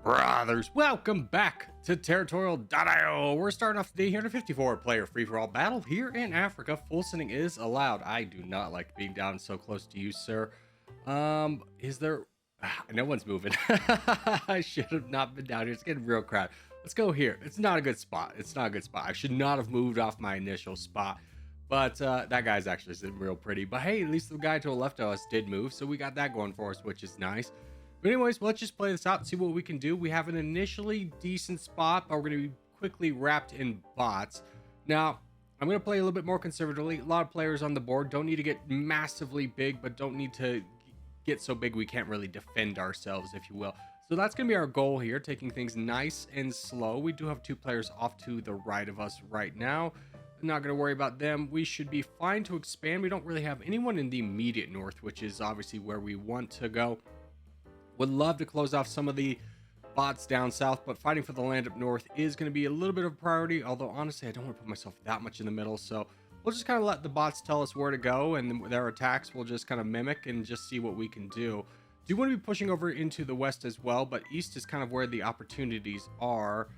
Brothers, welcome back to Territorial IO. We're starting off the day here in a 54 player free-for-all battle here in Africa. Full sending is allowed. I do not like being down so close to you, sir. Is there... no one's moving. I should have not been down here. It's getting real crowded. Let's go here. It's not a good spot. It's not a good spot. I should not have moved off my initial spot. But that guy's actually sitting real pretty. But hey, at least the guy to the left of us did move. So we got that going for us, which is nice. But anyways, let's just play this out and see what we can do. We have an initially decent spot, but we're going to be quickly wrapped in bots. Now, I'm going to play a little bit more conservatively. A lot of players on the board. Don't need to get massively big, but don't need to get so big we can't really defend ourselves, if you will. So that's going to be our goal here, taking things nice and slow. We do have two players off to the right of us right now. I'm not going to worry about them. We should be fine to expand. We don't really have anyone in the immediate north, which is obviously where we want to go. Would love to close off some of the bots down south, but fighting for the land up north is going to be a little bit of a priority, although honestly I don't want to put myself that much in the middle, so we'll just kind of let the bots tell us where to go, and then their attacks we'll just kind of mimic and just see what we can do. Do want to be pushing over into the west as well, but east is kind of where the opportunities are.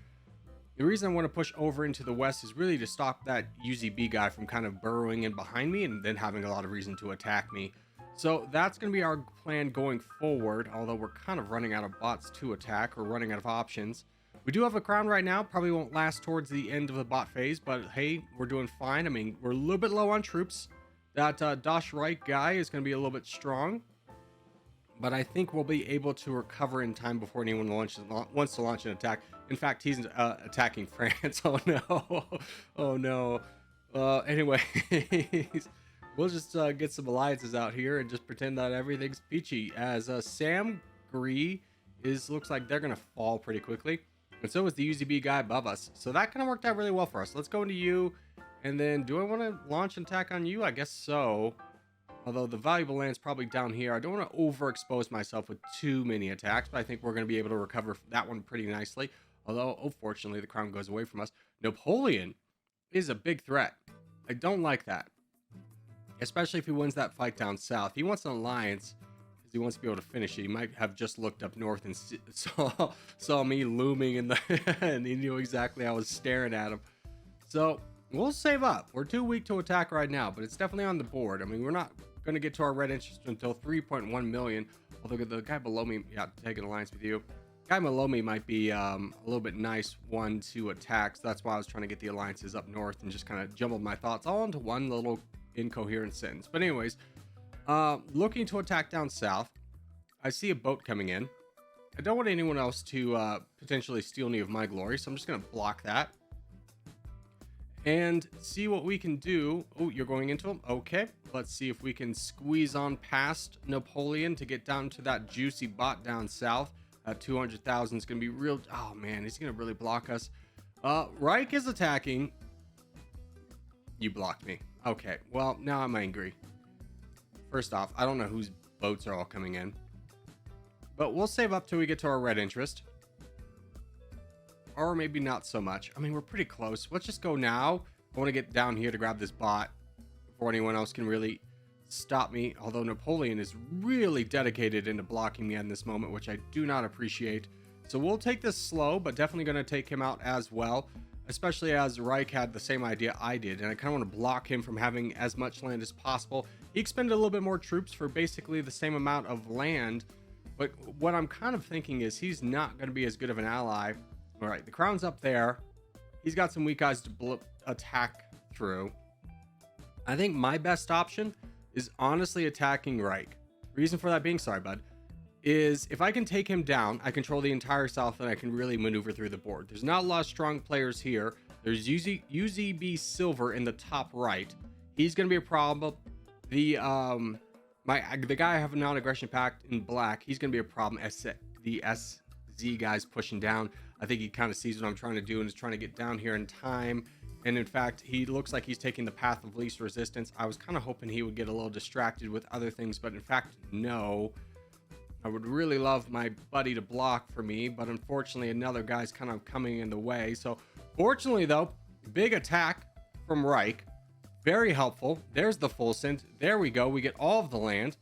The reason I want to push over into the west is really to stop that UZB guy from kind of burrowing in behind me and then having a lot of reason to attack me. So that's going to be our plan going forward, although we're kind of running out of bots to attack or running out of options. We do have a crown right now, probably won't last towards the end of the bot phase, but hey, we're doing fine. I mean, we're a little bit low on troops. That Dash Reich guy is going to be a little bit strong, but I think we'll be able to recover in time before anyone wants to launch an attack. In fact, he's attacking France. Oh no. Oh no. Anyways. We'll just get some alliances out here and just pretend that everything's peachy. As Sam Gree looks like they're gonna fall pretty quickly, and so is the UZB guy above us. So that kind of worked out really well for us. Let's go into you, and then do I want to launch an attack on you? I guess so. Although the valuable land's probably down here. I don't want to overexpose myself with too many attacks, but I think we're going to be able to recover that one pretty nicely. Although, unfortunately, the crown goes away from us. Napoleon is a big threat. I don't like that. Especially if he wins that fight down south. He wants an alliance because he wants to be able to finish it. He might have just looked up north and saw me looming in the and he knew exactly I was staring at him. So we'll save up. We're too weak to attack right now, but it's definitely on the board. I mean, we're not going to get to our red interest until 3.1 million. Although the guy below me, yeah, take an alliance with you. Guy below me might be a little bit nice one to attack. So that's why I was trying to get the alliances up north and just kind of jumbled my thoughts all into one little incoherent sentence. But anyways, looking to attack down south. I see a boat coming in. I don't want anyone else to potentially steal any of my glory, so I'm just going to block that and see what we can do. Oh, you're going into him. Okay, let's see if we can squeeze on past Napoleon to get down to that juicy bot down south. 200,000 is going to be real. Oh man, he's going to really block us. Reich is attacking. You blocked me. Okay, well, now I'm angry. First off, I don't know whose boats are all coming in, but we'll save up till we get to our red interest, or maybe not so much. I mean, we're pretty close. Let's just go now. I want to get down here to grab this bot before anyone else can really stop me, although Napoleon is really dedicated into blocking me in this moment, which I do not appreciate. So we'll take this slow, but definitely going to take him out as well. Especially as Reich had the same idea I did, and I kind of want to block him from having as much land as possible. He expended a little bit more troops for basically the same amount of land, but what I'm kind of thinking is he's not going to be as good of an ally. All right, the crown's up there. He's got some weak guys to attack through. I think my best option is honestly attacking Reich. Reason for that being, sorry bud, is if I can take him down, I control the entire south and I can really maneuver through the board. There's not a lot of strong players here. There's UZB Silver in the top right. He's going to be a problem. The guy I have a non-aggression pact in black, he's going to be a problem. The SZ guy's pushing down. I think he kind of sees what I'm trying to do and is trying to get down here in time. And in fact, he looks like he's taking the path of least resistance. I was kind of hoping he would get a little distracted with other things, but in fact, no. I would really love my buddy to block for me, but unfortunately another guy's kind of coming in the way. So fortunately though, big attack from Reich, very helpful. There's the full send. There we go. We get all of the land.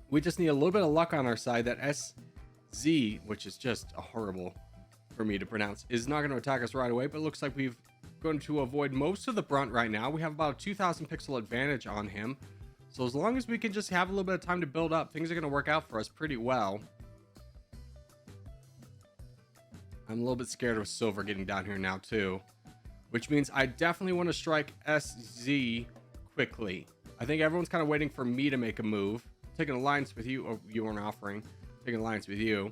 We just need a little bit of luck on our side. That SZ, which is just horrible for me to pronounce, is not going to attack us right away, but it looks like we've going to avoid most of the brunt right now. We have about a 2,000 pixel advantage on him. So as long as we can just have a little bit of time to build up, things are going to work out for us pretty well. I'm a little bit scared of Silver getting down here now too, which means I definitely want to strike SZ quickly. I think everyone's kind of waiting for me to make a move. Taking an alliance with you. Oh, you weren't offering. Taking an alliance with you.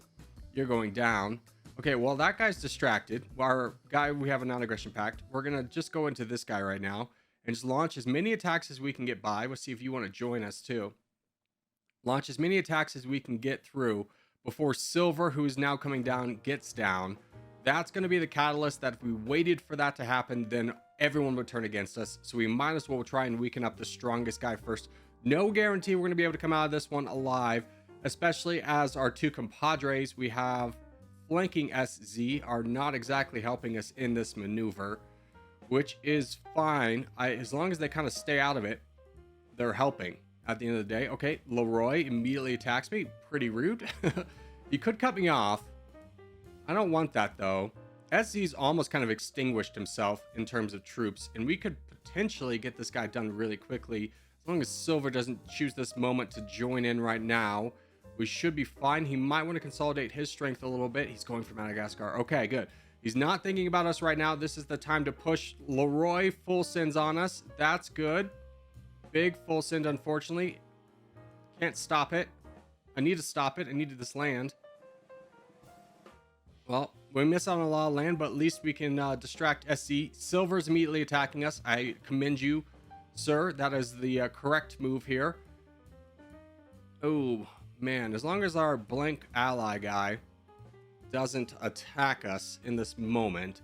You're going down. Okay, well, that guy's distracted. Our guy, we have a non-aggression pact. We're going to just go into this guy right now and just launch as many attacks as we can get by. Let's see if you want to join us too. Launch as many attacks as we can get through before Silver, who is now coming down, gets down. That's going to be the catalyst that if we waited for that to happen, then everyone would turn against us. So we might as well try and weaken up the strongest guy first. No guarantee we're going to be able to come out of this one alive, especially as our two compadres we have flanking SZ are not exactly helping us in this maneuver, which is fine. As long as they kind of stay out of it, they're helping at the end of the day. Okay, Leroy immediately attacks me. Pretty rude. He could cut me off. I don't want that though. SZ's almost kind of extinguished himself in terms of troops, and we could potentially get this guy done really quickly. As long as Silver doesn't choose this moment to join in right now, we should be fine. He might want to consolidate his strength a little bit. He's going for Madagascar. Okay, good. He's not thinking about us right now. This is the time to push. Leroy full sends on us. That's good. Big full send, unfortunately. Can't stop it. I need to stop it. I needed this land. Well, we miss out on a lot of land, but at least we can distract SC. Silver's immediately attacking us. I commend you, sir. That is the correct move here. Oh, man. As long as our blank ally guy doesn't attack us in this moment,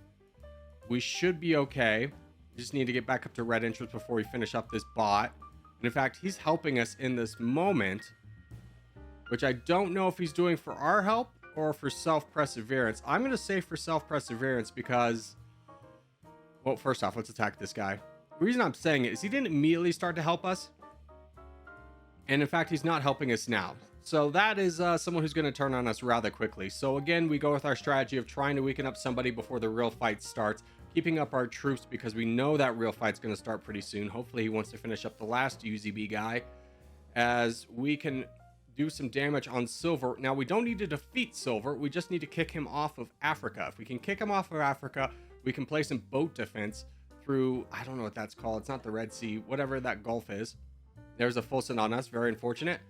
we should be okay. We just need to get back up to red interest before we finish up this bot. And in fact, he's helping us in this moment, which I don't know if he's doing for our help or for self-perseverance. I'm going to say for self-perseverance because, well, first off, let's attack this guy. The reason I'm saying it is he didn't immediately start to help us. And in fact, he's not helping us now. So that is someone who's going to turn on us rather quickly. So again, we go with our strategy of trying to weaken up somebody before the real fight starts, keeping up our troops because we know that real fight's going to start pretty soon. Hopefully he wants to finish up the last UZB guy as we can do some damage on Silver. Now, we don't need to defeat Silver. We just need to kick him off of Africa. If we can kick him off of Africa, we can play some boat defense through, I don't know what that's called. It's not the Red Sea, whatever that Gulf is. There's a full send on us. Very unfortunate.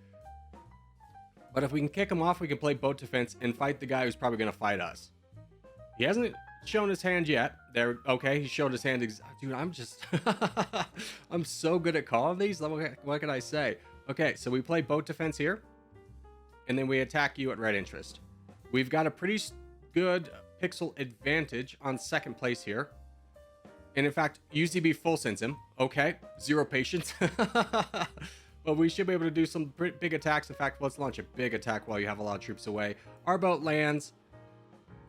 But if we can kick him off, we can play boat defense and fight the guy who's probably going to fight us. He hasn't shown his hand yet. There, okay, he showed his hand. Dude, I'm just... I'm so good at calling these. What can I say? Okay, so we play boat defense here. And then we attack you at red interest. We've got a pretty good pixel advantage on second place here. And in fact, UZB full sends him. Okay, 0 patience. But we should be able to do some big attacks. In fact, let's launch a big attack while you have a lot of troops away. Our boat lands.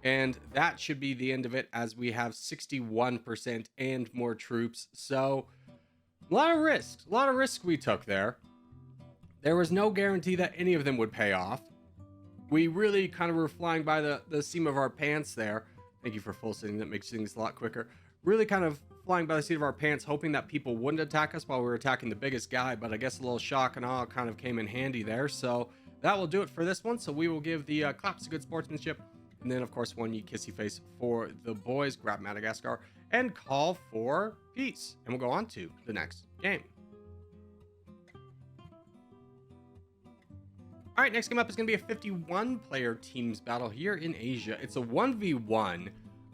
And that should be the end of it as we have 61% and more troops. So, a lot of risks. A lot of risk we took there. There was no guarantee that any of them would pay off. We really kind of were flying by the seam of our pants there. Thank you for full sending. That makes things a lot quicker. Really kind of flying by the seat of our pants, hoping that people wouldn't attack us while we were attacking the biggest guy. But I guess a little shock and awe kind of came in handy there. So that will do it for this one. So we will give the claps to good sportsmanship. And then, of course, one kissy face for the boys. Grab Madagascar and call for peace. And we'll go on to the next game. All right, next game up is going to be a 51-player teams battle here in Asia. It's a 1v1.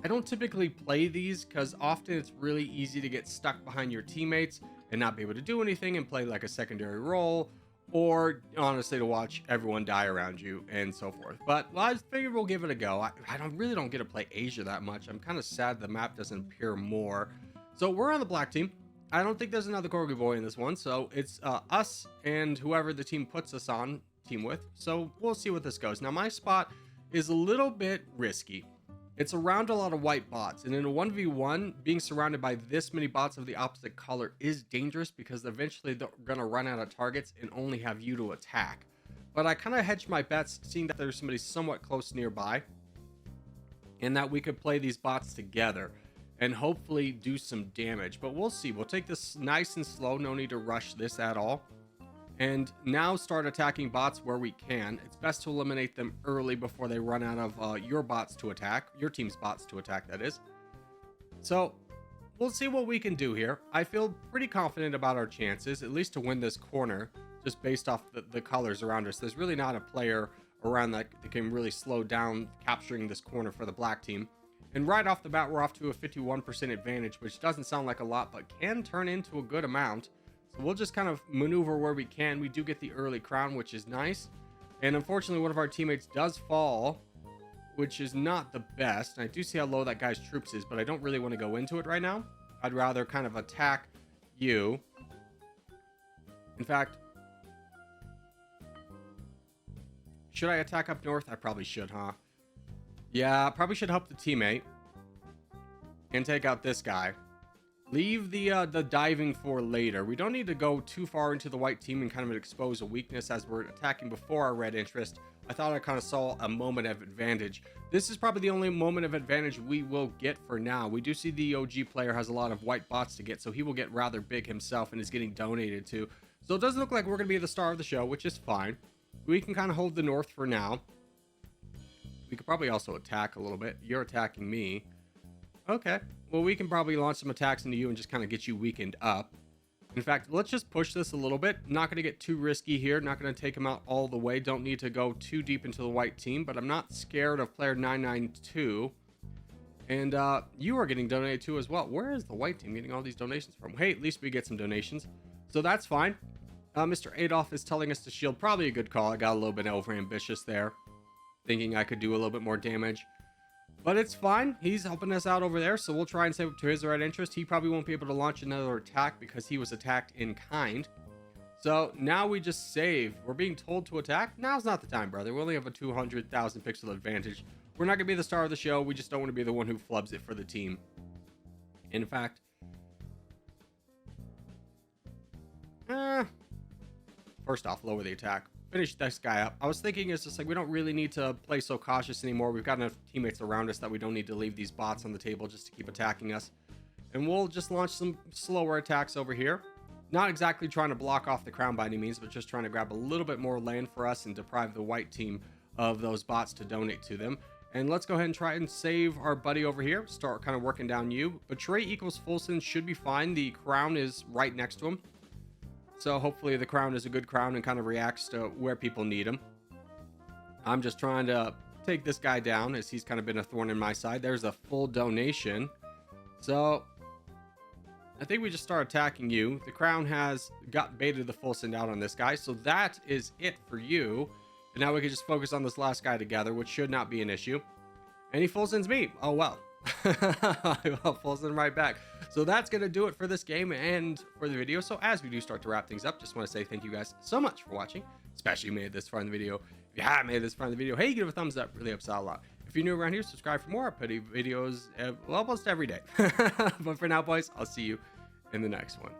I don't typically play these because often it's really easy to get stuck behind your teammates and not be able to do anything and play like a secondary role, or honestly to watch everyone die around you and so forth. But well, I figured we'll give it a go. I really don't get to play Asia that much. I'm kind of sad the map doesn't appear more. So we're on the black team. I don't think there's another Corgi boy in this one, so it's us and whoever the team puts us on team with. So we'll see what this goes. Now my spot is a little bit risky. It's around a lot of white bots, and in a 1v1 being surrounded by this many bots of the opposite color is dangerous because eventually they're gonna run out of targets and only have you to attack. but I kind of hedged my bets, seeing that there's somebody somewhat close nearby, and that we could play these bots together and hopefully do some damage. But we'll see. We'll take this nice and slow. No need to rush this at all. And now start attacking bots where we can. It's best to eliminate them early before they run out of your bots to attack. Your team's bots to attack, that is. So we'll see what we can do here. I feel pretty confident about our chances, at least to win this corner, just based off the colors around us. There's really not a player around that can really slow down capturing this corner for the black team. And right off the bat, we're off to a 51% advantage, which doesn't sound like a lot, but can turn into a good amount. So we'll just kind of maneuver where we can. We do get the early crown, which is nice. And unfortunately, one of our teammates does fall, which is not the best. And I do see how low that guy's troops is, but I don't really want to go into it right now. I'd rather kind of attack you. In fact, should I attack up north? I probably should, huh? Yeah, I probably should help the teammate and take out this guy. Leave the diving for later. We don't need to go too far into the white team and kind of expose a weakness as we're attacking before our red interest. I thought I kind of saw a moment of advantage. This is probably the only moment of advantage we will get for now. We do see the OG player has a lot of white bots to get, so he will get rather big himself and is getting donated to. So it doesn't look like we're going to be the star of the show, which is fine. We can kind of hold the north for now. We could probably also attack a little bit. You're attacking me. Okay. Well, we can probably launch some attacks into you and just kind of get you weakened up. In fact, let's just push this a little bit. Not going to get too risky here. Not going to take him out all the way. Don't need to go too deep into the white team, but I'm not scared of player 992. And you are getting donated to as well. Where is the white team getting all these donations from? Hey, at least we get some donations. So that's fine. Mr. Adolf is telling us to shield. Probably a good call. I got a little bit over ambitious there, thinking I could do a little bit more damage. But it's fine. He's helping us out over there, so we'll try and save it to his right interest. He probably won't be able to launch another attack because he was attacked in kind. So now we just save. We're being told to attack. Now's not the time, brother. We only have a 200,000 pixel advantage. We're not going to be the star of the show. We just don't want to be the one who flubs it for the team. In fact, first off, lower the attack. Finish this guy up. I was thinking it's just like we don't really need to play so cautious anymore. We've got enough teammates around us that we don't need to leave these bots on the table just to keep attacking us. And we'll just launch some slower attacks over here. Not exactly trying to block off the crown by any means, but just trying to grab a little bit more land for us and deprive the white team of those bots to donate to them. And let's go ahead and try and save our buddy over here. Start kind of working down you. Betray equals Fulson should be fine. The crown is right next to him. So hopefully the crown is a good crown and kind of reacts to where people need him. I'm just trying to take this guy down as he's kind of been a thorn in my side. There's a full donation. So I think we just start attacking you. The crown has got baited the full send out on this guy. So that is it for you. And now we can just focus on this last guy together, which should not be an issue. And he full sends me. Oh, well. I will full send right back. So that's going to do it for this game and for the video. So as we do start to wrap things up, just want to say thank you guys so much for watching, especially if you made it this far in the video. If you haven't made it this far in the video, hey, give it a thumbs up. Really helps out a lot. If you're new around here, subscribe for more. I put videos almost every day. But for now, boys, I'll see you in the next one.